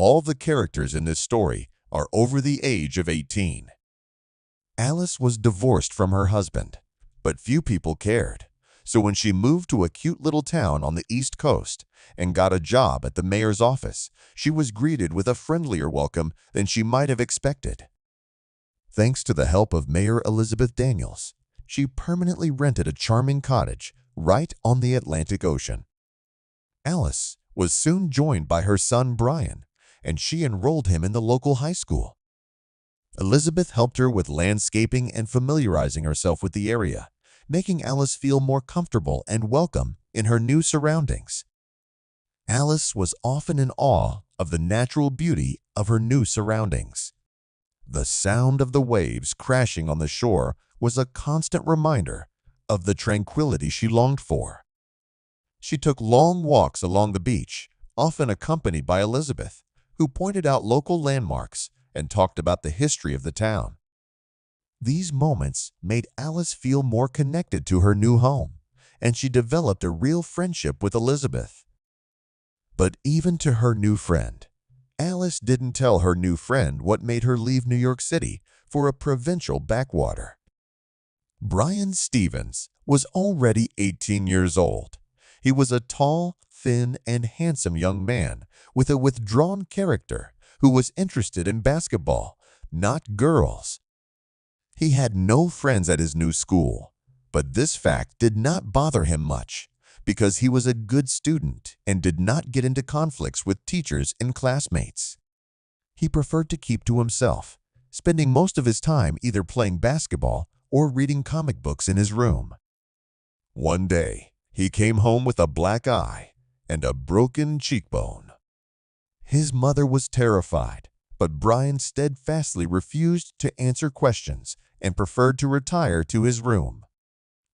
All the characters in this story are over the age of 18. Alice was divorced from her husband, but few people cared. So when she moved to a cute little town on the East Coast and got a job at the mayor's office, she was greeted with a friendlier welcome than she might have expected. Thanks to the help of Mayor Elizabeth Daniels, she permanently rented a charming cottage right on the Atlantic Ocean. Alice was soon joined by her son Brian, and she enrolled him in the local high school. Elizabeth helped her with landscaping and familiarizing herself with the area, making Alice feel more comfortable and welcome in her new surroundings. Alice was often in awe of the natural beauty of her new surroundings. The sound of the waves crashing on the shore was a constant reminder of the tranquility she longed for. She took long walks along the beach, often accompanied by Elizabeth, who pointed out local landmarks and talked about the history of the town. These moments made Alice feel more connected to her new home, and she developed a real friendship with Elizabeth. But even to her new friend, Alice didn't tell her new friend what made her leave New York City for a provincial backwater. Brian Stevens was already 18 years old. He was a tall, thin, and handsome young man with a withdrawn character who was interested in basketball, not girls. He had no friends at his new school, but this fact did not bother him much because he was a good student and did not get into conflicts with teachers and classmates. He preferred to keep to himself, spending most of his time either playing basketball or reading comic books in his room. One day, he came home with a black eye and a broken cheekbone. His mother was terrified, but Brian steadfastly refused to answer questions and preferred to retire to his room.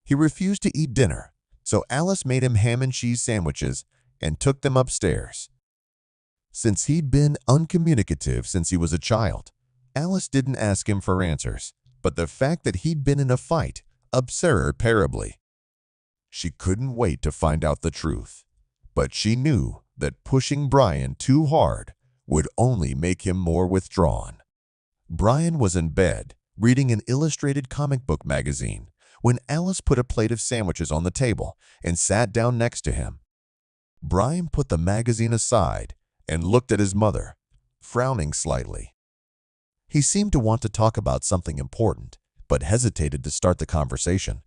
He refused to eat dinner, so Alice made him ham and cheese sandwiches and took them upstairs. Since he'd been uncommunicative since he was a child, Alice didn't ask him for answers, but the fact that he'd been in a fight upset her terribly. She couldn't wait to find out the truth, but she knew that pushing Brian too hard would only make him more withdrawn. Brian was in bed, reading an illustrated comic book magazine, when Alice put a plate of sandwiches on the table and sat down next to him. Brian put the magazine aside and looked at his mother, frowning slightly. He seemed to want to talk about something important, but hesitated to start the conversation.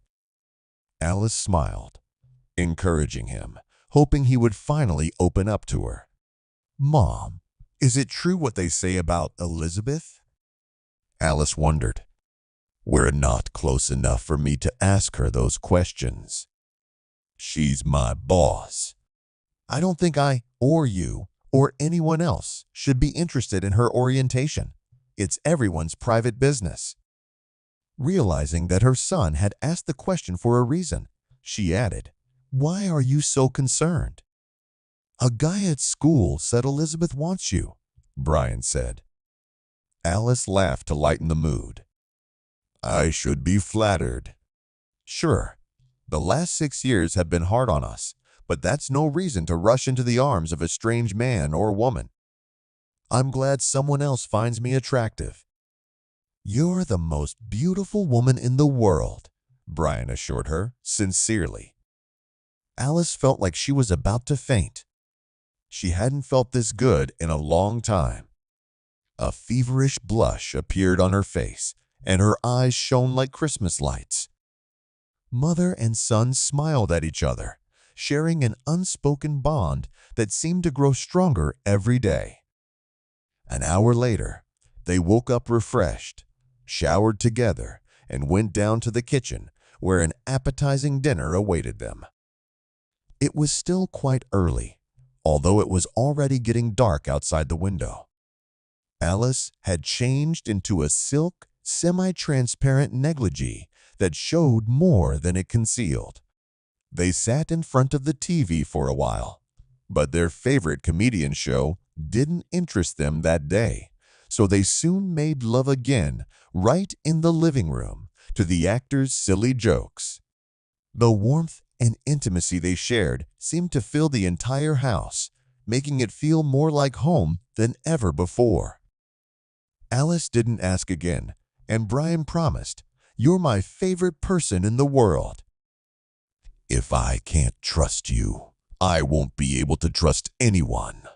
Alice smiled, encouraging him, hoping he would finally open up to her. "Mom, is it true what they say about Elizabeth?" Alice wondered. "We're not close enough for me to ask her those questions. She's my boss. I don't think I, or you, or anyone else should be interested in her orientation. It's everyone's private business." Realizing that her son had asked the question for a reason, she added, "Why are you so concerned?" "A guy at school said Elizabeth wants you," Brian said. Alice laughed to lighten the mood. "I should be flattered." "Sure, the last 6 years have been hard on us, but that's no reason to rush into the arms of a strange man or woman. I'm glad someone else finds me attractive." "You're the most beautiful woman in the world," Brian assured her sincerely. Alice felt like she was about to faint. She hadn't felt this good in a long time. A feverish blush appeared on her face, and her eyes shone like Christmas lights. Mother and son smiled at each other, sharing an unspoken bond that seemed to grow stronger every day. An hour later, they woke up refreshed, showered together, and went down to the kitchen where an appetizing dinner awaited them. It was still quite early, although it was already getting dark outside the window. Alice had changed into a silk, semi-transparent negligee that showed more than it concealed. They sat in front of the TV for a while, but their favorite comedian show didn't interest them that day, so they soon made love again right in the living room to the actors' silly jokes. The warmth and intimacy they shared seemed to fill the entire house, making it feel more like home than ever before. Alice didn't ask again, and Brian promised, "You're my favorite person in the world." "If I can't trust you, I won't be able to trust anyone."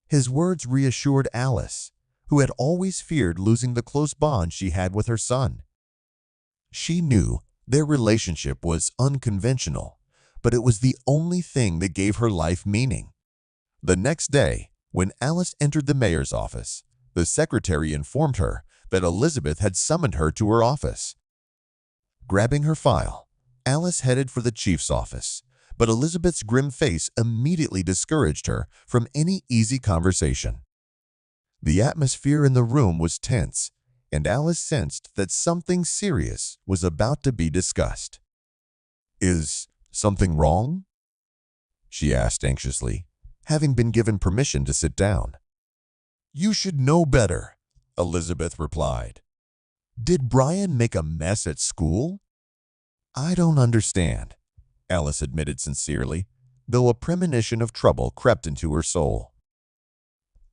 His words reassured Alice, who had always feared losing the close bond she had with her son. She knew their relationship was unconventional, but it was the only thing that gave her life meaning. The next day, when Alice entered the mayor's office, the secretary informed her that Elizabeth had summoned her to her office. Grabbing her file, Alice headed for the chief's office, but Elizabeth's grim face immediately discouraged her from any easy conversation. The atmosphere in the room was tense, and Alice sensed that something serious was about to be discussed. "Is something wrong?" she asked anxiously, having been given permission to sit down. "You should know better," Elizabeth replied. "Did Brian make a mess at school?" "I don't understand," Alice admitted sincerely, though a premonition of trouble crept into her soul.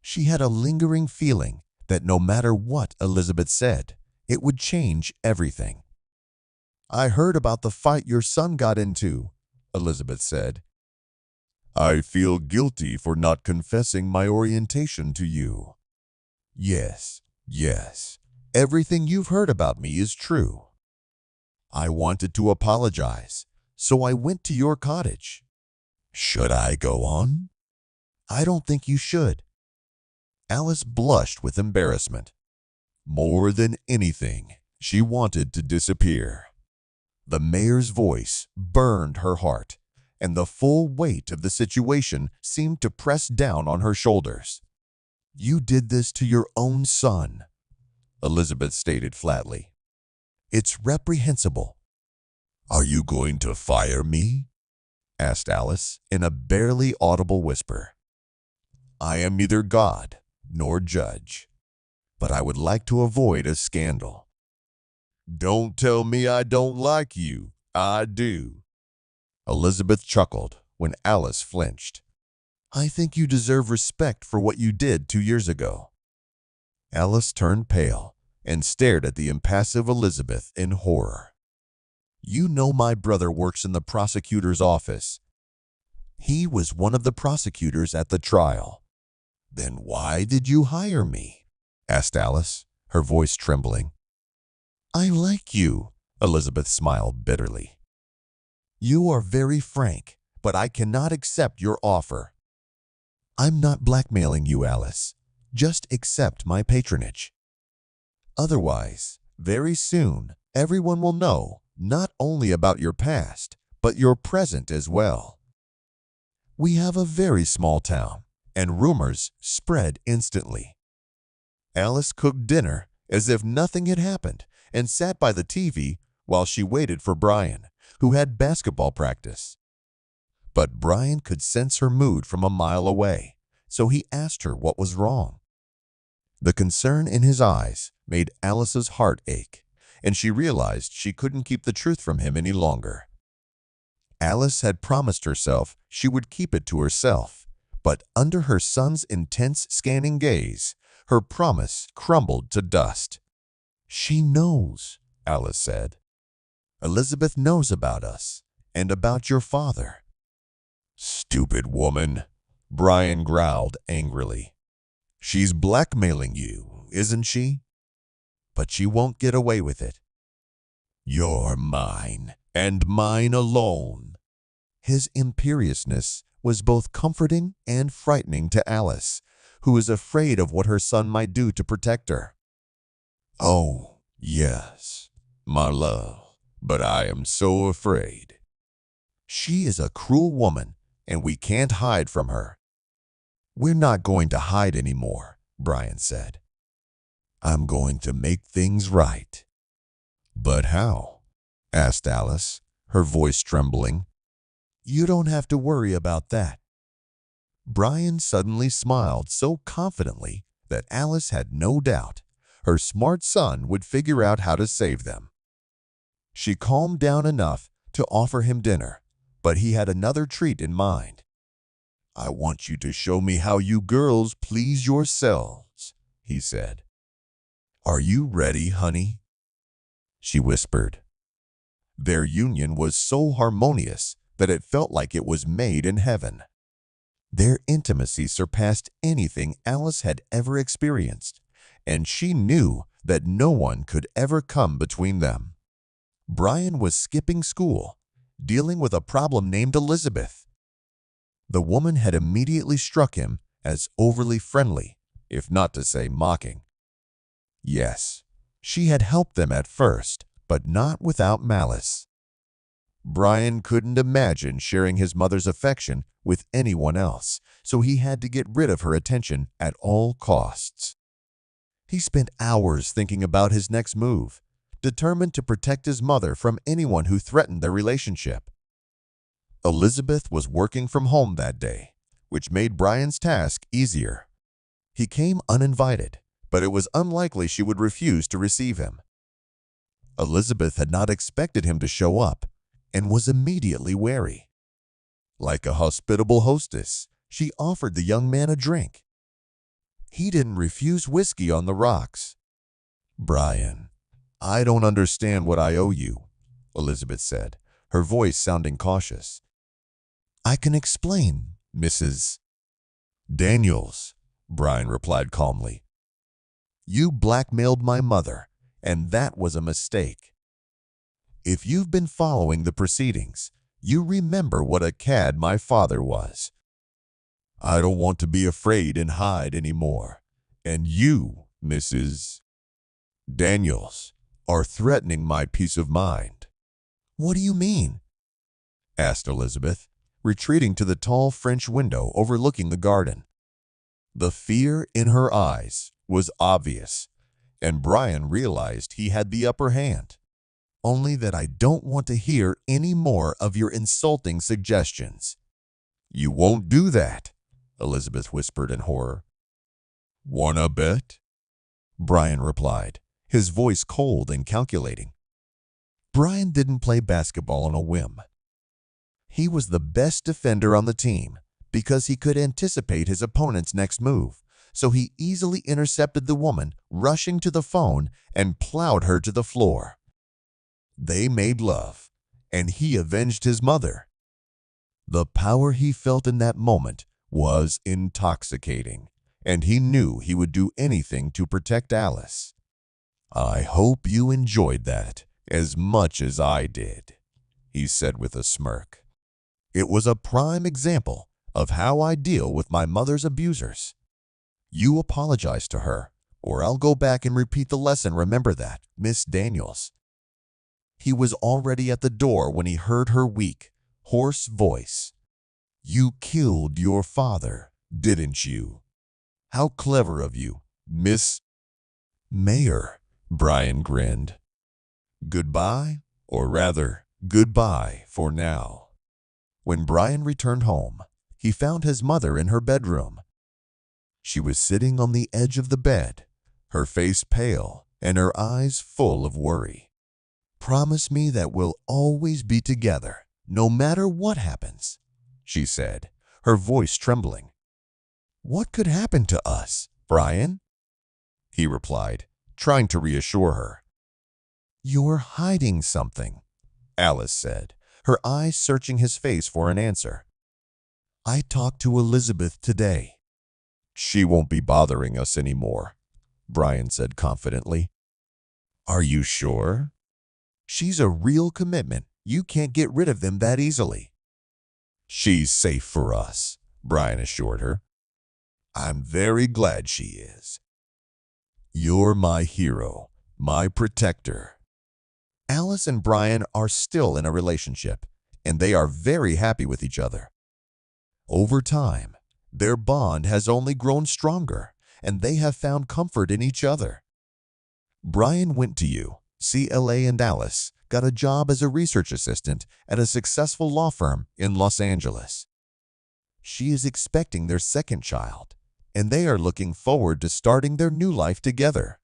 She had a lingering feeling that no matter what Elizabeth said, it would change everything. "I heard about the fight your son got into," Elizabeth said. "I feel guilty for not confessing my orientation to you." Yes, everything you've heard about me is true. I wanted to apologize, so I went to your cottage." "Should I go on?" "I don't think you should." Alice blushed with embarrassment. More than anything, she wanted to disappear. The mayor's voice burned her heart, and the full weight of the situation seemed to press down on her shoulders. "You did this to your own son," Elizabeth stated flatly. "It's reprehensible." "Are you going to fire me?" asked Alice in a barely audible whisper. "I am neither God nor judge, but I would like to avoid a scandal." "Don't tell me I don't like you. I do." Elizabeth chuckled when Alice flinched. "I think you deserve respect for what you did 2 years ago." Alice turned pale and stared at the impassive Elizabeth in horror. "You know my brother works in the prosecutor's office. He was one of the prosecutors at the trial." "Then why did you hire me?" asked Alice, her voice trembling. "I like you," Elizabeth smiled bitterly. "You are very frank, but I cannot accept your offer." "I'm not blackmailing you, Alice. Just accept my patronage. Otherwise, very soon, everyone will know not only about your past, but your present as well. We have a very small town, and rumors spread instantly." Alice cooked dinner as if nothing had happened and sat by the TV while she waited for Brian, who had basketball practice. But Brian could sense her mood from a mile away, so he asked her what was wrong. The concern in his eyes made Alice's heart ache, and she realized she couldn't keep the truth from him any longer. Alice had promised herself she would keep it to herself, but under her son's intense scanning gaze, her promise crumbled to dust. "She knows," Alice said. "Elizabeth knows about us and about your father." "Stupid woman," Brian growled angrily. "She's blackmailing you, isn't she? But she won't get away with it." "You're mine, and mine alone." His imperiousness was both comforting and frightening to Alice, who was afraid of what her son might do to protect her. "Oh, yes, my love, but I am so afraid." "She is a cruel woman, and we can't hide from her." "We're not going to hide anymore," Brian said. "I'm going to make things right." "But how?" asked Alice, her voice trembling. "You don't have to worry about that." Brian suddenly smiled so confidently that Alice had no doubt her smart son would figure out how to save them. She calmed down enough to offer him dinner, but he had another treat in mind. I want you to show me how you girls please yourselves, he said. Are you ready, honey? She whispered. Their union was so harmonious that it felt like it was made in heaven. Their intimacy surpassed anything Alice had ever experienced, and she knew that no one could ever come between them. Brian was skipping school, dealing with a problem named Elizabeth. The woman had immediately struck him as overly friendly, if not to say mocking. Yes, she had helped them at first, but not without malice. Brian couldn't imagine sharing his mother's affection with anyone else, so he had to get rid of her attention at all costs. He spent hours thinking about his next move, determined to protect his mother from anyone who threatened their relationship. Elizabeth was working from home that day, which made Brian's task easier. He came uninvited, but it was unlikely she would refuse to receive him. Elizabeth had not expected him to show up and was immediately wary. Like a hospitable hostess, she offered the young man a drink. He didn't refuse whiskey on the rocks. Brian, I don't understand what I owe you, Elizabeth said, her voice sounding cautious. I can explain, Mrs. Daniels, Brian replied calmly. You blackmailed my mother, and that was a mistake. If you've been following the proceedings, you remember what a cad my father was. I don't want to be afraid and hide anymore, and you, Mrs. Daniels, are threatening my peace of mind. What do you mean? Asked Elizabeth, retreating to the tall French window overlooking the garden. The fear in her eyes was obvious, and Brian realized he had the upper hand. Only that I don't want to hear any more of your insulting suggestions. You won't do that, Elizabeth whispered in horror. Wanna bet? Brian replied, his voice cold and calculating. Brian didn't play basketball on a whim. He was the best defender on the team because he could anticipate his opponent's next move, so he easily intercepted the woman rushing to the phone and plowed her to the floor. They made love, and he avenged his mother. The power he felt in that moment was intoxicating, and he knew he would do anything to protect Alice. I hope you enjoyed that as much as I did, he said with a smirk. It was a prime example of how I deal with my mother's abusers. You apologize to her, or I'll go back and repeat the lesson. Remember that, Miss Daniels. He was already at the door when he heard her weak, hoarse voice. You killed your father, didn't you? How clever of you, Miss Mayor, Brian grinned. Goodbye, or rather, goodbye for now. When Brian returned home, he found his mother in her bedroom. She was sitting on the edge of the bed, her face pale and her eyes full of worry. Promise me that we'll always be together, no matter what happens, she said, her voice trembling. What could happen to us, Brian? He replied, trying to reassure her. You're hiding something, Alice said, her eyes searching his face for an answer. I talked to Elizabeth today. She won't be bothering us anymore, Brian said confidently. Are you sure? She's a real commitment. You can't get rid of them that easily. She's safe for us, Brian assured her. I'm very glad she is. You're my hero, my protector. Alice and Brian are still in a relationship, and they are very happy with each other. Over time, their bond has only grown stronger, and they have found comfort in each other. Brian went to UCLA and Alice got a job as a research assistant at a successful law firm in Los Angeles. She is expecting their second child, and they are looking forward to starting their new life together.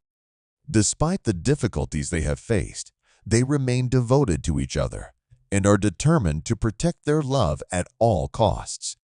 Despite the difficulties they have faced, they remain devoted to each other and are determined to protect their love at all costs.